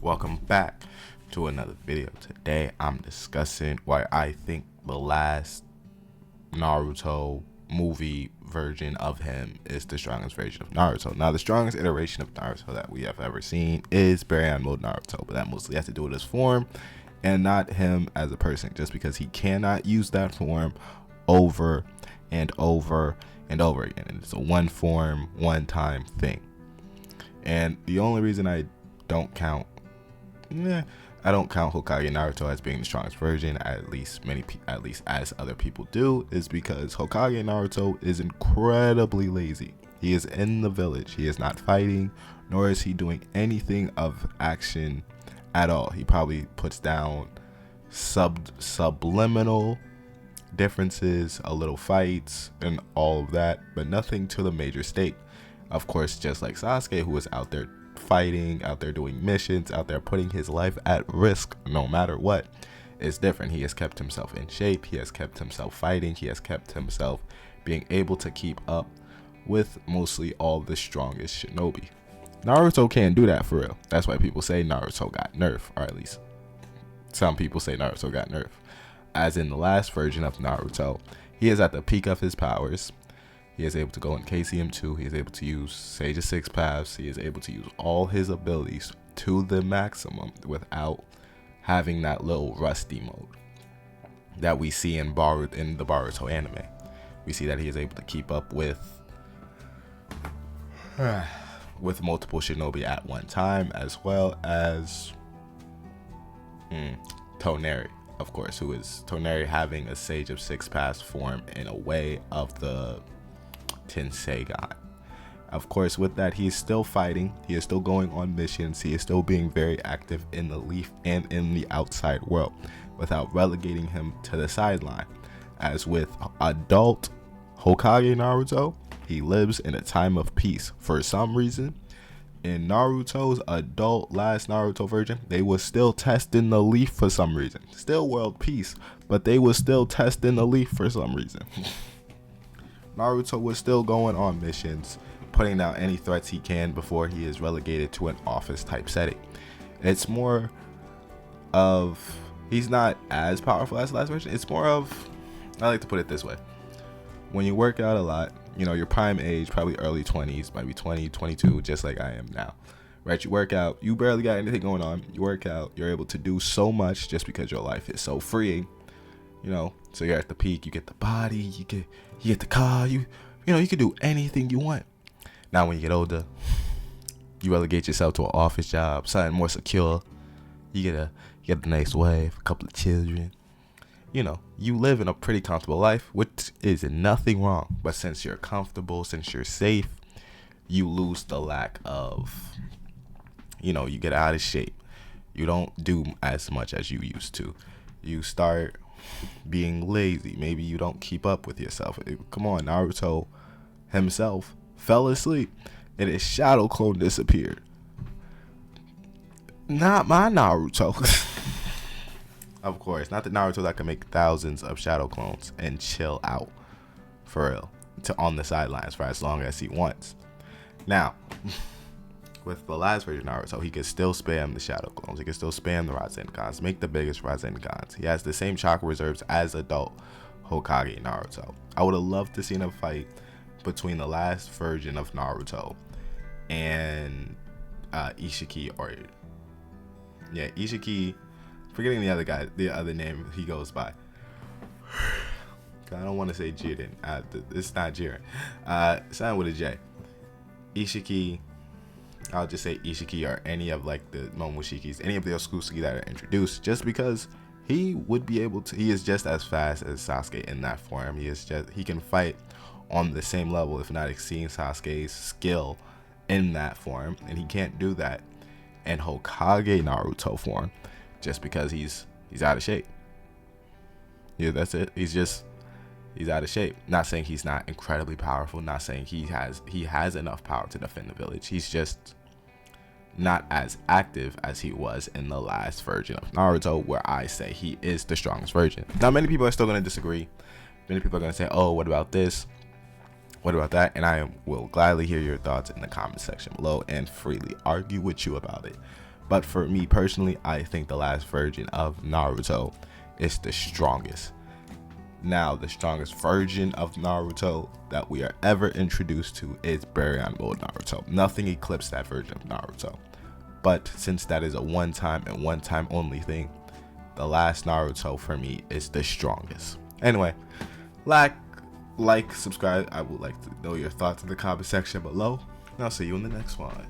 Welcome back to another video. Today I'm discussing why I think the last Naruto movie version of him is the strongest version of Naruto. Now, the strongest iteration of Naruto that we have ever seen is Baryon Mode Naruto, but that mostly has to do with his form and not him as a person, just because he cannot use that form over and over and over again. And it's a one form, one time thing. And the only reason I don't count Hokage Naruto as being the strongest version, at least as other people do, is because Hokage Naruto is incredibly lazy. He is in the village. He is not fighting, nor is he doing anything of action at all. He probably puts down subliminal differences, a little fights, and all of that, but nothing to the major stake. Of course, just like Sasuke, who is out there fighting, out there doing missions, out there putting his life at risk no matter what. It's different. He has kept himself in shape. He has kept himself fighting. He has kept himself being able to keep up with mostly all the strongest shinobi. Naruto can't do that for real. That's why people say Naruto got nerfed, or at least some people say Naruto got nerfed. As in the last version of Naruto, he is at the peak of his powers. He is able to go in KCM2. He is able to use Sage of Six Paths. He is able to use all his abilities to the maximum without having that little rusty mode that we see in the Boruto anime. We see that he is able to keep up with multiple shinobi at one time, as well as Toneri, of course, who is Toneri having a Sage of Six Paths form in a way of the Tensei God. Of course, with that, he is still fighting. He is still going on missions. He is still being very active in the Leaf and in the outside world without relegating him to the sideline. As with adult Hokage Naruto, he lives in a time of peace. For some reason, in Naruto's adult last Naruto version, they was still testing the Leaf for some reason. Still world peace, but they was still testing the Leaf for some reason. Naruto was still going on missions, putting down any threats he can before he is relegated to an office type setting. It's more of, he's not as powerful as the last version. It's more of, I like to put it this way. When you work out a lot, your prime age, probably early 20s, might be 20, 22, just like I am now. Right? You work out, you barely got anything going on. You work out, you're able to do so much just because your life is so freeing. So you're at the peak, you get the body, you get the car, you can do anything you want. Now when you get older, you relegate yourself to an office job, something more secure. You get a nice wife, a couple of children. You live in a pretty comfortable life, which is nothing wrong. But since you're comfortable, since you're safe, you lose the lack of, you get out of shape. You don't do as much as you used to. You start being lazy. Maybe you don't keep up with yourself. Come on, Naruto himself fell asleep and his shadow clone disappeared. Not my Naruto. Of course, not the Naruto that can make thousands of shadow clones and chill out for real on the sidelines for as long as he wants. Now, with the last version of Naruto, he can still spam the shadow clones. He can still spam the Razengans, make the biggest Razengans. He has the same chakra reserves as adult Hokage Naruto. I would have loved to see a fight between the last version of Naruto and Ishiki, Ishiki. Forgetting the other guy, the other name he goes by. I don't want to say Jiren. It's not Jiren. Something with a J. Ishiki. I'll just say Ishiki or any of like the Momoshikis, any of the Otsutsuki that are introduced, just because he would be able to. He is just as fast as Sasuke in that form. He can fight on the same level, if not exceeding Sasuke's skill in that form, and he can't do that in Hokage Naruto form, just because he's out of shape. Yeah, that's it. He's out of shape. Not saying he's not incredibly powerful. Not saying he has enough power to defend the village. He's just not as active as he was in the last version of Naruto, where I say he is the strongest version. Now, many people are still going to disagree. Many people are going to say, oh, what about this? What about that? And I will gladly hear your thoughts in the comment section below and freely argue with you about it. But for me personally, I think the last version of Naruto is the strongest. Now, the strongest version of Naruto that we are ever introduced to is Baryon Mode Naruto. Nothing eclipsed that version of Naruto. But since that is a one-time and one-time only thing, the last Naruto for me is the strongest. Anyway, like, subscribe. I would like to know your thoughts in the comment section below. And I'll see you in the next one.